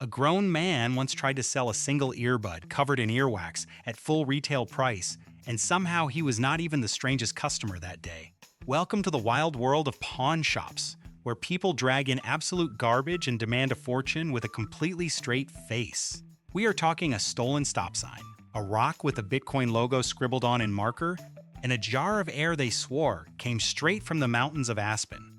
A grown man once tried to sell a single earbud covered in earwax at full retail price, and somehow he was not even the strangest customer that day. Welcome to the wild world of pawn shops, where people drag in absolute garbage and demand a fortune with a completely straight face. We are talking a stolen stop sign, a rock with a Bitcoin logo scribbled on in marker, and a jar of air they swore came straight from the mountains of Aspen.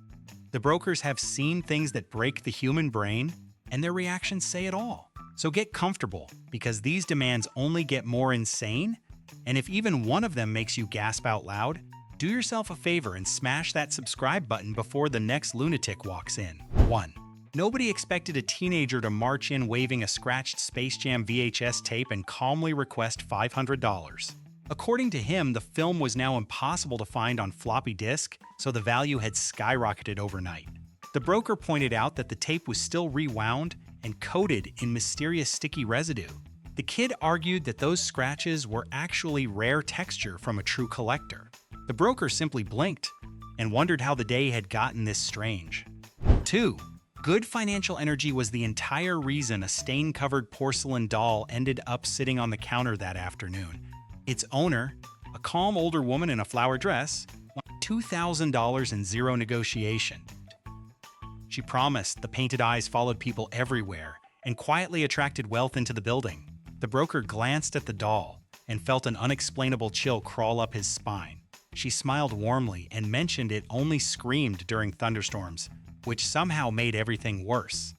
The brokers have seen things that break the human brain, and their reactions say it all. So get comfortable, because these demands only get more insane, and if even one of them makes you gasp out loud, do yourself a favor and smash that subscribe button before the next lunatic walks in. 1. Nobody expected a teenager to march in waving a scratched Space Jam VHS tape and calmly request $500. According to him, the film was now impossible to find on floppy disk, so the value had skyrocketed overnight. The broker pointed out that the tape was still rewound and coated in mysterious sticky residue. The kid argued that those scratches were actually rare texture from a true collector. The broker simply blinked and wondered how the day had gotten this strange. 2. Good financial energy was the entire reason a stain-covered porcelain doll ended up sitting on the counter that afternoon. Its owner, a calm older woman in a flower dress, wanted $2,000 in zero negotiation. She promised the painted eyes followed people everywhere and quietly attracted wealth into the building. The broker glanced at the doll and felt an unexplainable chill crawl up his spine. She smiled warmly and mentioned it only screamed during thunderstorms, which somehow made everything worse.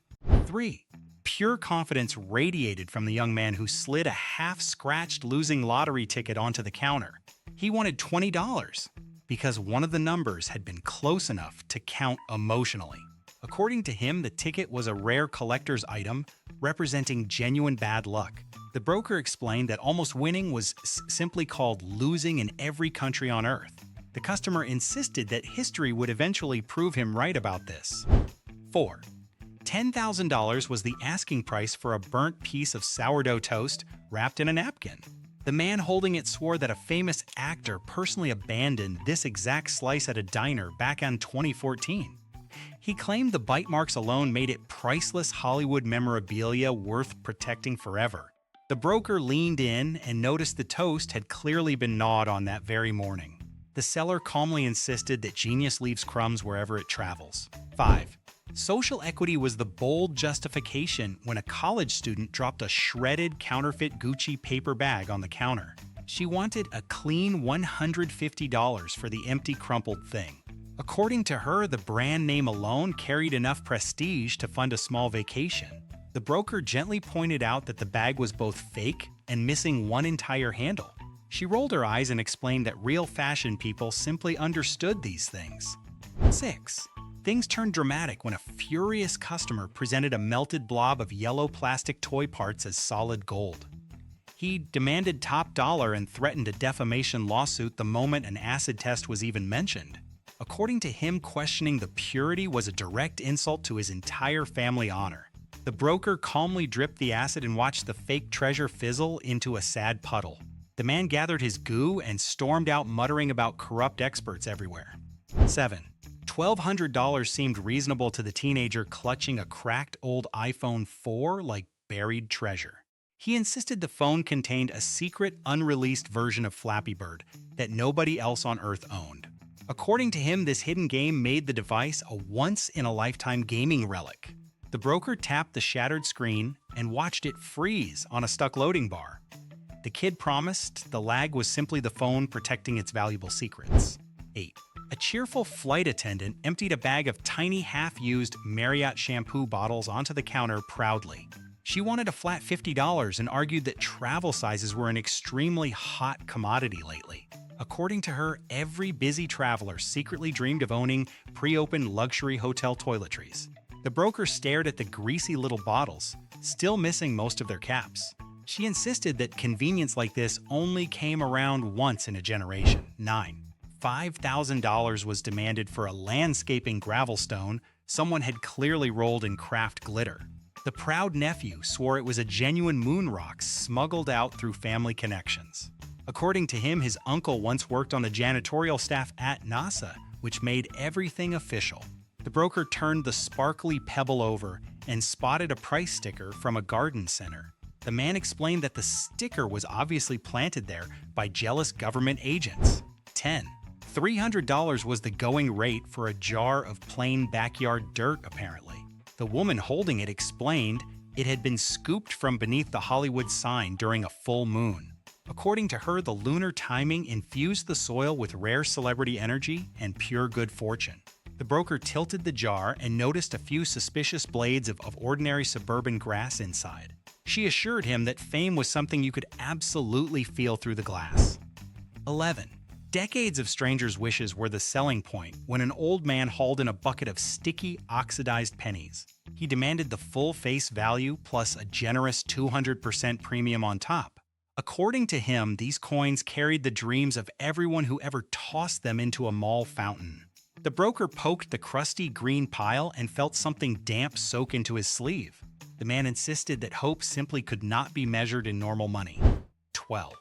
3. Pure confidence radiated from the young man who slid a half-scratched losing lottery ticket onto the counter. He wanted $20 because one of the numbers had been close enough to count emotionally. According to him, the ticket was a rare collector's item representing genuine bad luck. The broker explained that almost winning was simply called losing in every country on Earth. The customer insisted that history would eventually prove him right about this. 4. $10,000 was the asking price for a burnt piece of sourdough toast wrapped in a napkin. The man holding it swore that a famous actor personally abandoned this exact slice at a diner back in 2014. He claimed the bite marks alone made it priceless Hollywood memorabilia worth protecting forever. The broker leaned in and noticed the toast had clearly been gnawed on that very morning. The seller calmly insisted that genius leaves crumbs wherever it travels. 5. Social equity was the bold justification when a college student dropped a shredded counterfeit Gucci paper bag on the counter. She wanted a clean $150 for the empty, crumpled thing. According to her, the brand name alone carried enough prestige to fund a small vacation. The broker gently pointed out that the bag was both fake and missing one entire handle. She rolled her eyes and explained that real fashion people simply understood these things. 6. Things turned dramatic when a furious customer presented a melted blob of yellow plastic toy parts as solid gold. He demanded top dollar and threatened a defamation lawsuit the moment an acid test was even mentioned. According to him, questioning the purity was a direct insult to his entire family honor. The broker calmly dripped the acid and watched the fake treasure fizzle into a sad puddle. The man gathered his goo and stormed out muttering about corrupt experts everywhere. 7. $1,200 seemed reasonable to the teenager clutching a cracked old iPhone 4 like buried treasure. He insisted the phone contained a secret, unreleased version of Flappy Bird that nobody else on Earth owned. According to him, this hidden game made the device a once-in-a-lifetime gaming relic. The broker tapped the shattered screen and watched it freeze on a stuck loading bar. The kid promised the lag was simply the phone protecting its valuable secrets. 8. A cheerful flight attendant emptied a bag of tiny half-used Marriott shampoo bottles onto the counter proudly. She wanted a flat $50 and argued that travel sizes were an extremely hot commodity lately. According to her, every busy traveler secretly dreamed of owning pre-opened luxury hotel toiletries. The broker stared at the greasy little bottles, still missing most of their caps. She insisted that convenience like this only came around once in a generation. 9. $5,000 was demanded for a landscaping gravel stone someone had clearly rolled in craft glitter. The proud nephew swore it was a genuine moon rock smuggled out through family connections. According to him, his uncle once worked on the janitorial staff at NASA, which made everything official. The broker turned the sparkly pebble over and spotted a price sticker from a garden center. The man explained that the sticker was obviously planted there by jealous government agents. 10. $300 was the going rate for a jar of plain backyard dirt, apparently. The woman holding it explained it had been scooped from beneath the Hollywood sign during a full moon. According to her, the lunar timing infused the soil with rare celebrity energy and pure good fortune. The broker tilted the jar and noticed a few suspicious blades of ordinary suburban grass inside. She assured him that fame was something you could absolutely feel through the glass. 11. Decades of strangers' wishes were the selling point when an old man hauled in a bucket of sticky, oxidized pennies. He demanded the full face value plus a generous 200% premium on top. According to him, these coins carried the dreams of everyone who ever tossed them into a mall fountain. The broker poked the crusty green pile and felt something damp soak into his sleeve. The man insisted that hope simply could not be measured in normal money. 12.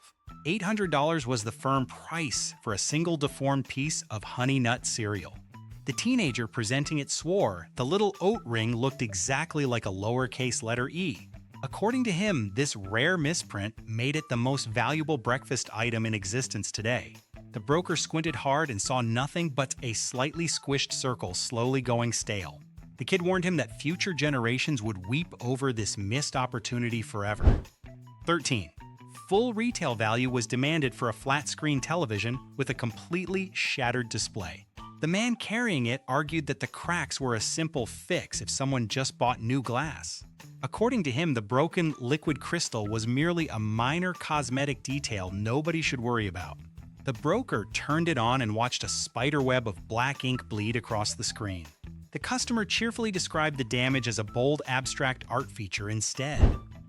$800 was the firm price for a single deformed piece of Honey Nut cereal. The teenager presenting it swore the little oat ring looked exactly like a lowercase letter E. According to him, this rare misprint made it the most valuable breakfast item in existence today. The broker squinted hard and saw nothing but a slightly squished circle slowly going stale. The kid warned him that future generations would weep over this missed opportunity forever. 13. Full retail value was demanded for a flat-screen television with a completely shattered display. The man carrying it argued that the cracks were a simple fix if someone just bought new glass. According to him, the broken liquid crystal was merely a minor cosmetic detail nobody should worry about. The broker turned it on and watched a spiderweb of black ink bleed across the screen. The customer cheerfully described the damage as a bold abstract art feature instead.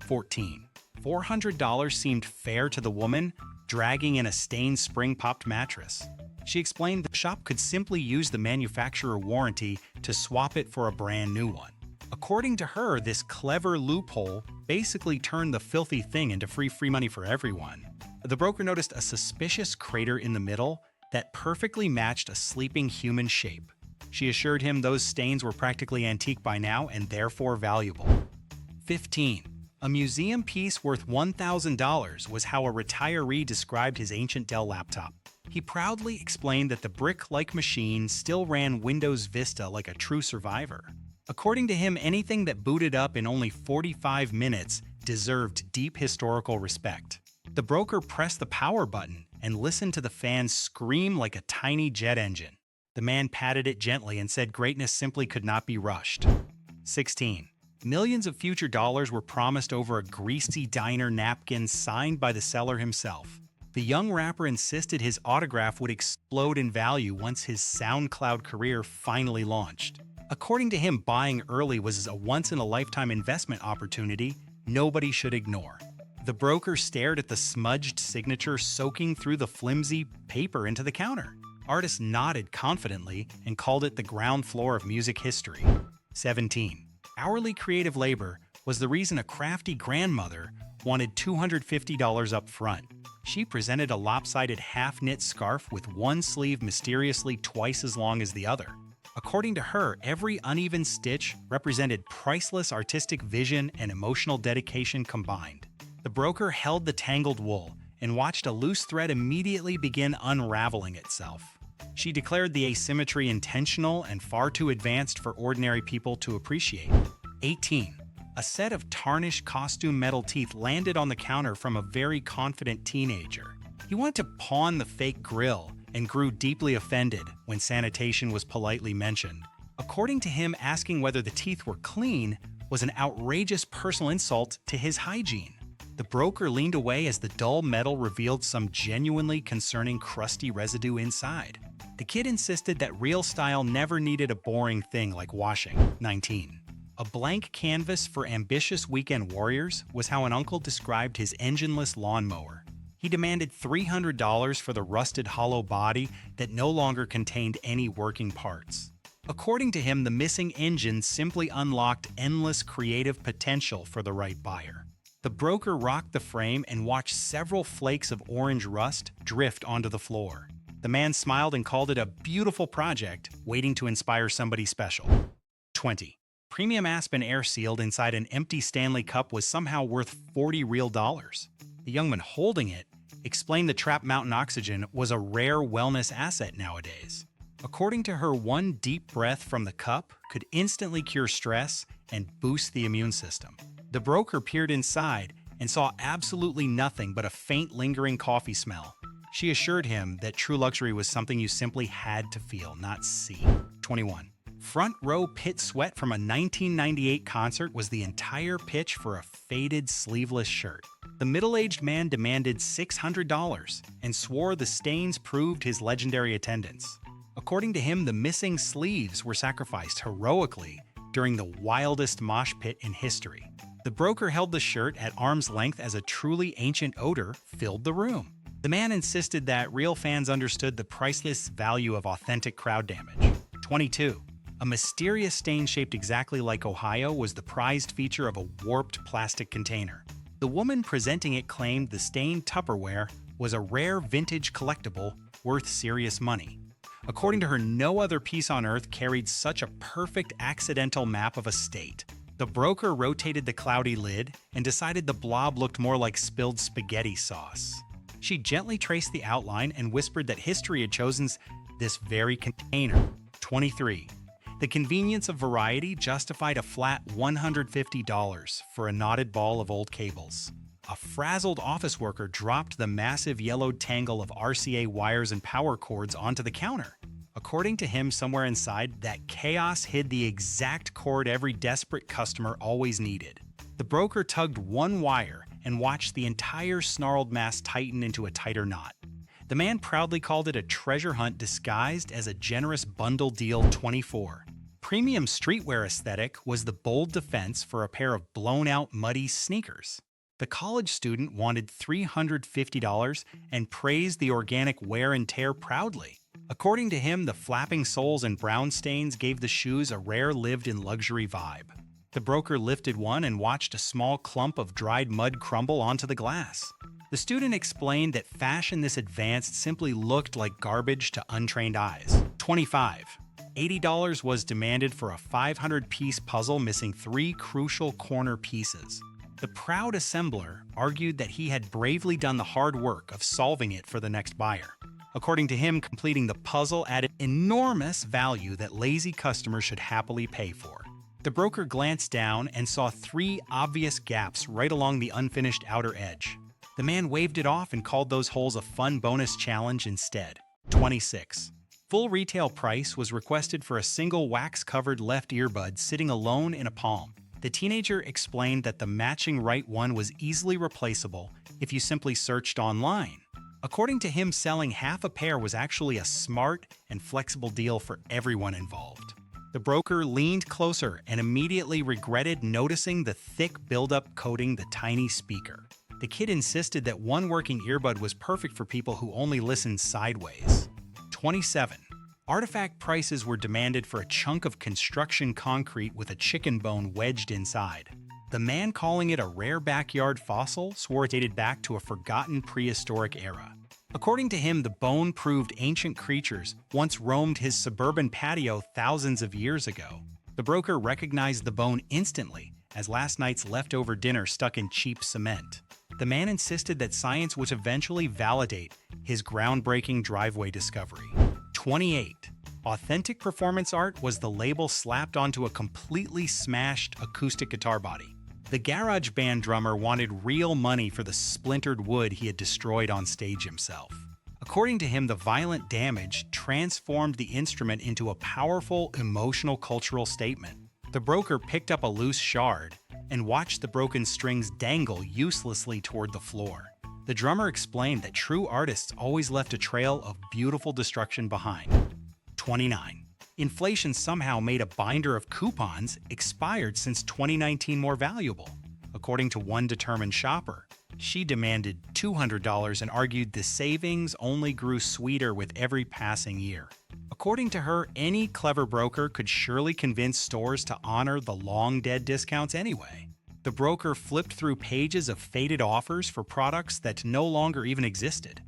14. $400 seemed fair to the woman, dragging in a stained spring-popped mattress. She explained the shop could simply use the manufacturer warranty to swap it for a brand new one. According to her, this clever loophole basically turned the filthy thing into free money for everyone. The broker noticed a suspicious crater in the middle that perfectly matched a sleeping human shape. She assured him those stains were practically antique by now and therefore valuable. 15. A museum piece worth $1,000 was how a retiree described his ancient Dell laptop. He proudly explained that the brick-like machine still ran Windows Vista like a true survivor. According to him, anything that booted up in only 45 minutes deserved deep historical respect. The broker pressed the power button and listened to the fan scream like a tiny jet engine. The man patted it gently and said greatness simply could not be rushed. 16. Millions of future dollars were promised over a greasy diner napkin signed by the seller himself. The young rapper insisted his autograph would explode in value once his SoundCloud career finally launched. According to him, buying early was a once-in-a-lifetime investment opportunity nobody should ignore. The broker stared at the smudged signature soaking through the flimsy paper into the counter. Artists nodded confidently and called it the ground floor of music history. 17. Hourly creative labor was the reason a crafty grandmother wanted $250 up front. She presented a lopsided half-knit scarf with one sleeve mysteriously twice as long as the other. According to her, every uneven stitch represented priceless artistic vision and emotional dedication combined. The broker held the tangled wool and watched a loose thread immediately begin unraveling itself. She declared the asymmetry intentional and far too advanced for ordinary people to appreciate. 18. A set of tarnished costume metal teeth landed on the counter from a very confident teenager. He wanted to pawn the fake grill and grew deeply offended when sanitation was politely mentioned. According to him, asking whether the teeth were clean was an outrageous personal insult to his hygiene. The broker leaned away as the dull metal revealed some genuinely concerning crusty residue inside. The kid insisted that real style never needed a boring thing like washing. 19. A blank canvas for ambitious weekend warriors was how an uncle described his engineless lawnmower. He demanded $300 for the rusted hollow body that no longer contained any working parts. According to him, the missing engine simply unlocked endless creative potential for the right buyer. The broker rocked the frame and watched several flakes of orange rust drift onto the floor. The man smiled and called it a beautiful project, waiting to inspire somebody special. 20. Premium Aspen air sealed inside an empty Stanley cup was somehow worth $40 real. The young man holding it explained the Trap Mountain oxygen was a rare wellness asset nowadays. According to her, one deep breath from the cup could instantly cure stress and boost the immune system. The broker peered inside and saw absolutely nothing but a faint lingering coffee smell. She assured him that true luxury was something you simply had to feel, not see. 21. Front row pit sweat from a 1998 concert was the entire pitch for a faded sleeveless shirt. The middle-aged man demanded $600 and swore the stains proved his legendary attendance. According to him, the missing sleeves were sacrificed heroically during the wildest mosh pit in history. The broker held the shirt at arm's length as a truly ancient odor filled the room. The man insisted that real fans understood the priceless value of authentic crowd damage. 22. A mysterious stain shaped exactly like Ohio was the prized feature of a warped plastic container. The woman presenting it claimed the stained Tupperware was a rare vintage collectible worth serious money. According to her, no other piece on Earth carried such a perfect accidental map of a state. The broker rotated the cloudy lid and decided the blob looked more like spilled spaghetti sauce. She gently traced the outline and whispered that history had chosen this very container. 23. The convenience of variety justified a flat $150 for a knotted ball of old cables. A frazzled office worker dropped the massive yellowed tangle of RCA wires and power cords onto the counter. According to him, somewhere inside, that chaos hid the exact cord every desperate customer always needed. The broker tugged one wire and watched the entire snarled mass tighten into a tighter knot. The man proudly called it a treasure hunt disguised as a generous bundle deal. 24. Premium streetwear aesthetic was the bold defense for a pair of blown-out muddy sneakers. The college student wanted $350 and praised the organic wear and tear proudly. According to him, the flapping soles and brown stains gave the shoes a rare lived-in-luxury vibe. The broker lifted one and watched a small clump of dried mud crumble onto the glass. The student explained that fashion this advanced simply looked like garbage to untrained eyes. 25. $80 was demanded for a 500-piece puzzle missing 3 crucial corner pieces. The proud assembler argued that he had bravely done the hard work of solving it for the next buyer. According to him, completing the puzzle added enormous value that lazy customers should happily pay for. The broker glanced down and saw 3 obvious gaps right along the unfinished outer edge. The man waved it off and called those holes a fun bonus challenge instead. 26. Full retail price was requested for a single wax-covered left earbud sitting alone in a palm. The teenager explained that the matching right one was easily replaceable if you simply searched online. According to him, selling half a pair was actually a smart and flexible deal for everyone involved. The broker leaned closer and immediately regretted noticing the thick buildup coating the tiny speaker. The kid insisted that one working earbud was perfect for people who only listen sideways. 27. Artifact prices were demanded for a chunk of construction concrete with a chicken bone wedged inside. The man calling it a rare backyard fossil swore it dated back to a forgotten prehistoric era. According to him, the bone proved ancient creatures once roamed his suburban patio thousands of years ago. The broker recognized the bone instantly as last night's leftover dinner stuck in cheap cement. The man insisted that science would eventually validate his groundbreaking driveway discovery. 28. Authentic performance art was the label slapped onto a completely smashed acoustic guitar body. The garage band drummer wanted real money for the splintered wood he had destroyed on stage himself. According to him, the violent damage transformed the instrument into a powerful emotional cultural statement. The broker picked up a loose shard and watched the broken strings dangle uselessly toward the floor. The drummer explained that true artists always left a trail of beautiful destruction behind. 29. Inflation somehow made a binder of coupons expired since 2019 more valuable. According to one determined shopper, she demanded $200 and argued the savings only grew sweeter with every passing year. According to her, any clever broker could surely convince stores to honor the long-dead discounts anyway. The broker flipped through pages of faded offers for products that no longer even existed.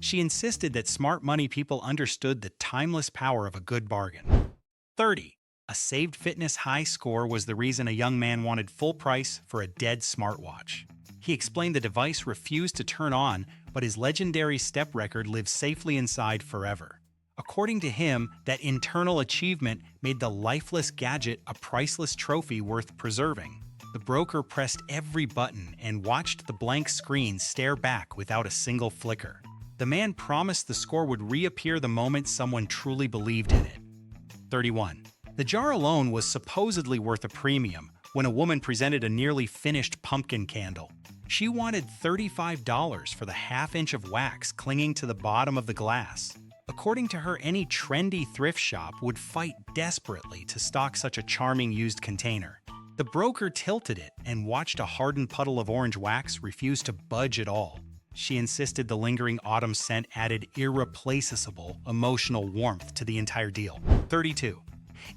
She insisted that smart money people understood the timeless power of a good bargain. 30. A saved fitness high score was the reason a young man wanted full price for a dead smartwatch. He explained the device refused to turn on, but his legendary step record lived safely inside forever. According to him, that internal achievement made the lifeless gadget a priceless trophy worth preserving. The broker pressed every button and watched the blank screen stare back without a single flicker. The man promised the score would reappear the moment someone truly believed in it. 31. The jar alone was supposedly worth a premium when a woman presented a nearly finished pumpkin candle. She wanted $35 for the half-inch of wax clinging to the bottom of the glass. According to her, any trendy thrift shop would fight desperately to stock such a charming used container. The broker tilted it and watched a hardened puddle of orange wax refuse to budge at all. She insisted the lingering autumn scent added irreplaceable emotional warmth to the entire deal. 32.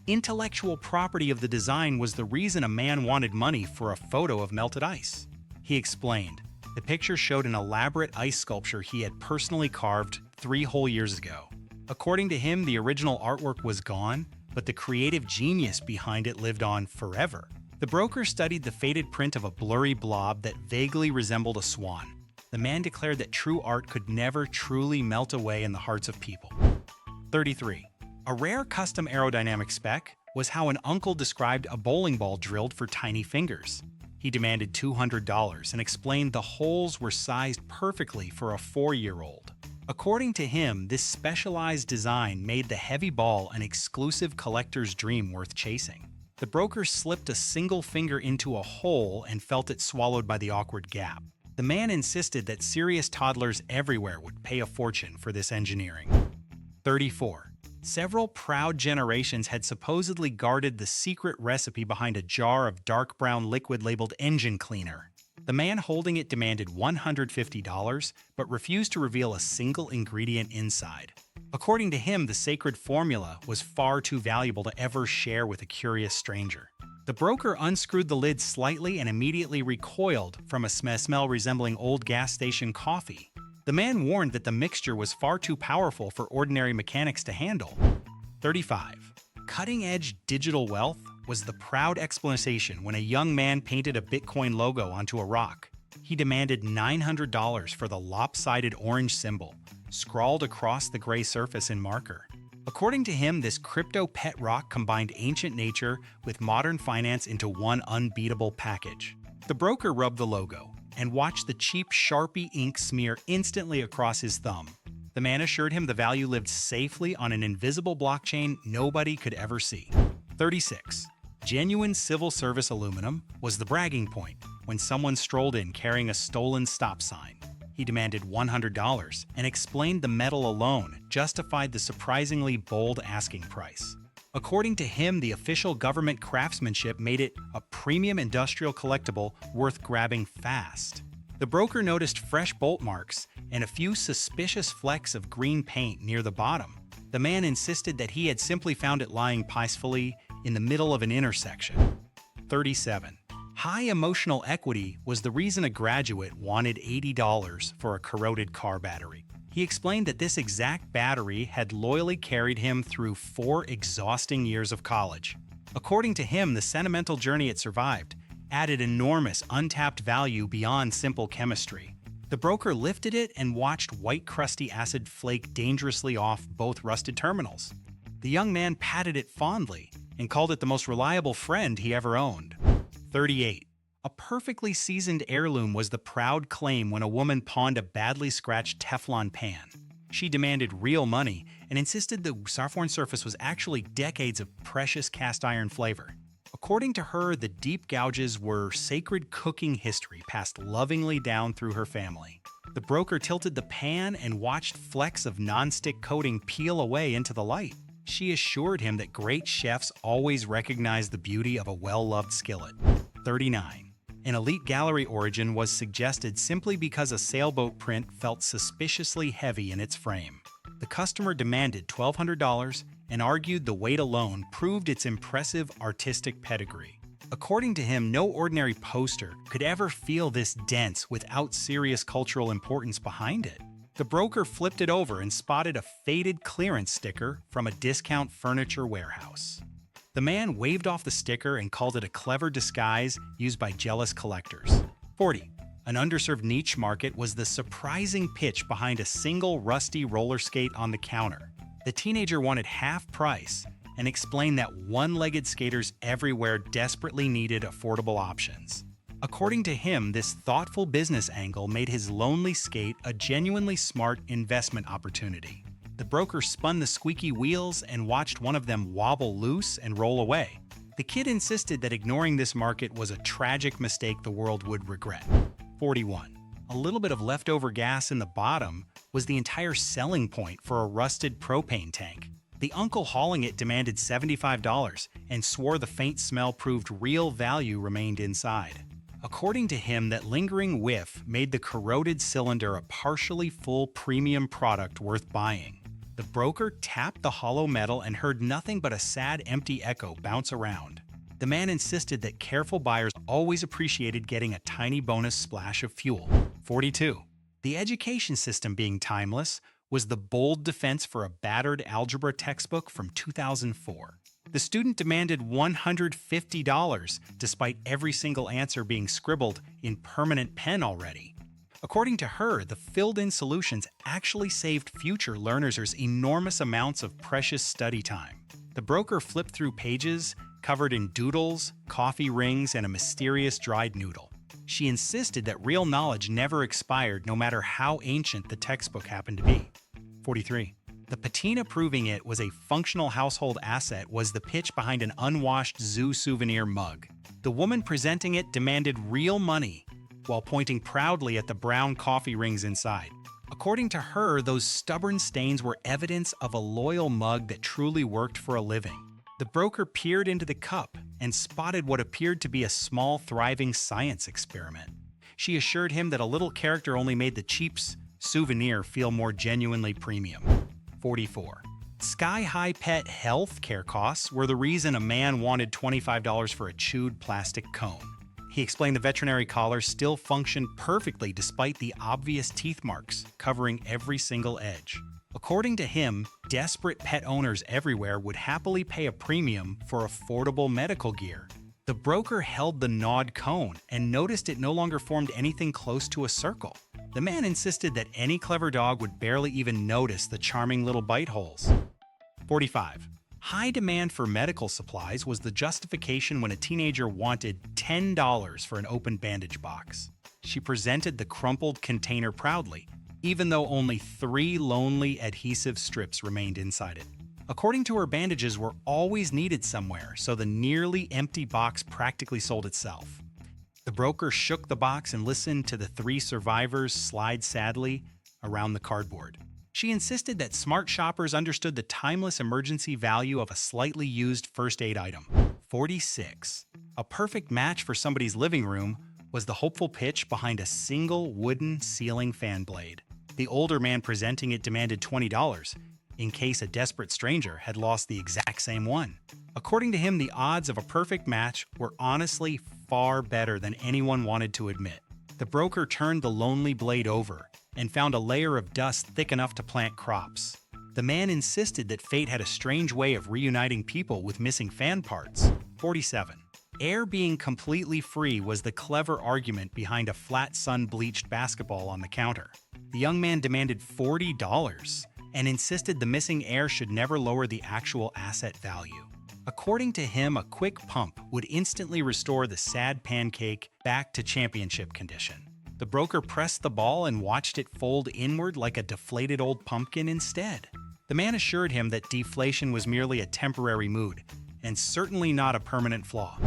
Intellectual property of the design was the reason a man wanted money for a photo of melted ice. He explained, the picture showed an elaborate ice sculpture he had personally carved 3 whole years ago. According to him, the original artwork was gone, but the creative genius behind it lived on forever. The broker studied the faded print of a blurry blob that vaguely resembled a swan. The man declared that true art could never truly melt away in the hearts of people. 33. A rare custom aerodynamic spec was how an uncle described a bowling ball drilled for tiny fingers. He demanded $200 and explained the holes were sized perfectly for a 4-year-old. According to him, this specialized design made the heavy ball an exclusive collector's dream worth chasing. The broker slipped a single finger into a hole and felt it swallowed by the awkward gap. The man insisted that serious toddlers everywhere would pay a fortune for this engineering. 34. Several proud generations had supposedly guarded the secret recipe behind a jar of dark brown liquid labeled engine cleaner. The man holding it demanded $150, but refused to reveal a single ingredient inside. According to him, the sacred formula was far too valuable to ever share with a curious stranger. The broker unscrewed the lid slightly and immediately recoiled from a smell resembling old gas station coffee. The man warned that the mixture was far too powerful for ordinary mechanics to handle. 35. Cutting-edge digital wealth was the proud explanation when a young man painted a Bitcoin logo onto a rock. He demanded $900 for the lopsided orange symbol, scrawled across the gray surface in marker. According to him, this crypto pet rock combined ancient nature with modern finance into one unbeatable package. The broker rubbed the logo and watched the cheap Sharpie ink smear instantly across his thumb. The man assured him the value lived safely on an invisible blockchain nobody could ever see. 36. Genuine civil service aluminum was the bragging point when someone strolled in carrying a stolen stop sign. He demanded $100 and explained the metal alone justified the surprisingly bold asking price. According to him, the official government craftsmanship made it a premium industrial collectible worth grabbing fast. The broker noticed fresh bolt marks and a few suspicious flecks of green paint near the bottom. The man insisted that he had simply found it lying peacefully in the middle of an intersection. 37. High emotional equity was the reason a graduate wanted $80 for a corroded car battery. He explained that this exact battery had loyally carried him through 4 exhausting years of college. According to him, the sentimental journey it survived added enormous untapped value beyond simple chemistry. The broker lifted it and watched white crusty acid flake dangerously off both rusted terminals. The young man patted it fondly and called it the most reliable friend he ever owned. 38. A perfectly seasoned heirloom was the proud claim when a woman pawned a badly scratched Teflon pan. She demanded real money and insisted the saffron surface was actually decades of precious cast iron flavor. According to her, the deep gouges were sacred cooking history passed lovingly down through her family. The broker tilted the pan and watched flecks of non-stick coating peel away into the light. She assured him that great chefs always recognize the beauty of a well-loved skillet. 39. An elite gallery origin was suggested simply because a sailboat print felt suspiciously heavy in its frame. The customer demanded $1,200 and argued the weight alone proved its impressive artistic pedigree. According to him, no ordinary poster could ever feel this dense without serious cultural importance behind it. The broker flipped it over and spotted a faded clearance sticker from a discount furniture warehouse. The man waved off the sticker and called it a clever disguise used by jealous collectors. 40. An underserved niche market was the surprising pitch behind a single rusty roller skate on the counter. The teenager wanted half price and explained that one-legged skaters everywhere desperately needed affordable options. According to him, this thoughtful business angle made his lonely skate a genuinely smart investment opportunity. The broker spun the squeaky wheels and watched one of them wobble loose and roll away. The kid insisted that ignoring this market was a tragic mistake the world would regret. 41. A little bit of leftover gas in the bottom was the entire selling point for a rusted propane tank. The uncle hauling it demanded $75 and swore the faint smell proved real value remained inside. According to him, that lingering whiff made the corroded cylinder a partially full premium product worth buying. The broker tapped the hollow metal and heard nothing but a sad, empty echo bounce around. The man insisted that careful buyers always appreciated getting a tiny bonus splash of fuel. 42. The education system being timeless was the bold defense for a battered algebra textbook from 2004. The student demanded $150, despite every single answer being scribbled in permanent pen already. According to her, the filled-in solutions actually saved future learners enormous amounts of precious study time. The broker flipped through pages covered in doodles, coffee rings, and a mysterious dried noodle. She insisted that real knowledge never expired, no matter how ancient the textbook happened to be. 43. The patina proving it was a functional household asset was the pitch behind an unwashed zoo souvenir mug. The woman presenting it demanded real money, while pointing proudly at the brown coffee rings inside. According to her, those stubborn stains were evidence of a loyal mug that truly worked for a living. The broker peered into the cup and spotted what appeared to be a small, thriving science experiment. She assured him that a little character only made the cheap souvenir feel more genuinely premium. 44. Sky-high pet health care costs were the reason a man wanted $25 for a chewed plastic cone. He explained the veterinary collar still functioned perfectly despite the obvious teeth marks covering every single edge. According to him, desperate pet owners everywhere would happily pay a premium for affordable medical gear. The broker held the gnawed cone and noticed it no longer formed anything close to a circle. The man insisted that any clever dog would barely even notice the charming little bite holes. 45. High demand for medical supplies was the justification when a teenager wanted $10 for an open bandage box. She presented the crumpled container proudly, even though only 3 lonely adhesive strips remained inside it. According to her, bandages were always needed somewhere, so the nearly empty box practically sold itself. The broker shook the box and listened to the 3 survivors slide sadly around the cardboard. She insisted that smart shoppers understood the timeless emergency value of a slightly used first aid item. 46. A perfect match for somebody's living room was the hopeful pitch behind a single wooden ceiling fan blade. The older man presenting it demanded $20 in case a desperate stranger had lost the exact same one. According to him, the odds of a perfect match were honestly far better than anyone wanted to admit. The broker turned the lonely blade over and found a layer of dust thick enough to plant crops. The man insisted that fate had a strange way of reuniting people with missing fan parts. 47. Air being completely free was the clever argument behind a flat sun-bleached basketball on the counter. The young man demanded $40 and insisted the missing air should never lower the actual asset value. According to him, a quick pump would instantly restore the sad pancake back to championship condition. The broker pressed the ball and watched it fold inward like a deflated old pumpkin instead. The man assured him that deflation was merely a temporary mood, and certainly not a permanent flaw.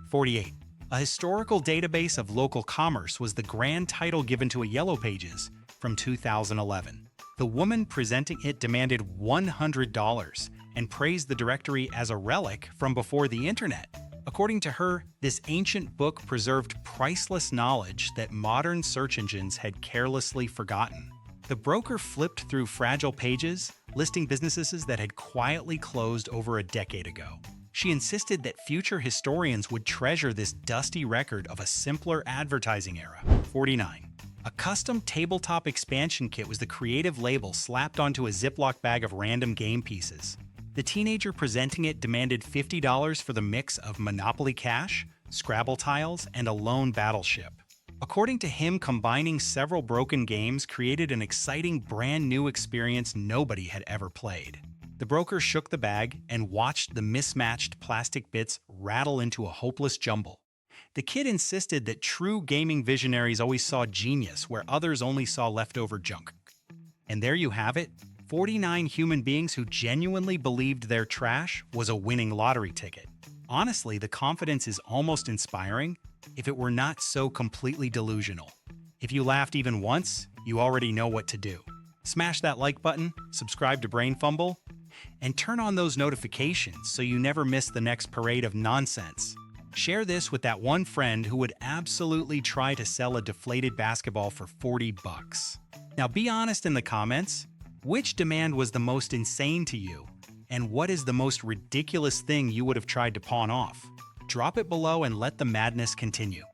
48. A historical database of local commerce was the grand title given to a Yellow Pages from 2011. The woman presenting it demanded $100 and praised the directory as a relic from before the internet. According to her, this ancient book preserved priceless knowledge that modern search engines had carelessly forgotten. The broker flipped through fragile pages, listing businesses that had quietly closed over a decade ago. She insisted that future historians would treasure this dusty record of a simpler advertising era. 49. A custom tabletop expansion kit was the creative label slapped onto a Ziploc bag of random game pieces. The teenager presenting it demanded $50 for the mix of Monopoly cash, Scrabble tiles, and a lone battleship. According to him, combining several broken games created an exciting brand new experience nobody had ever played. The broker shook the bag and watched the mismatched plastic bits rattle into a hopeless jumble. The kid insisted that true gaming visionaries always saw genius where others only saw leftover junk. And there you have it, 49 human beings who genuinely believed their trash was a winning lottery ticket. Honestly, the confidence is almost inspiring if it were not so completely delusional. If you laughed even once, you already know what to do. Smash that like button, subscribe to Brain Fumble, and turn on those notifications so you never miss the next parade of nonsense. Share this with that one friend who would absolutely try to sell a deflated basketball for 40 bucks. Now be honest in the comments. Which demand was the most insane to you? And what is the most ridiculous thing you would have tried to pawn off? Drop it below and let the madness continue.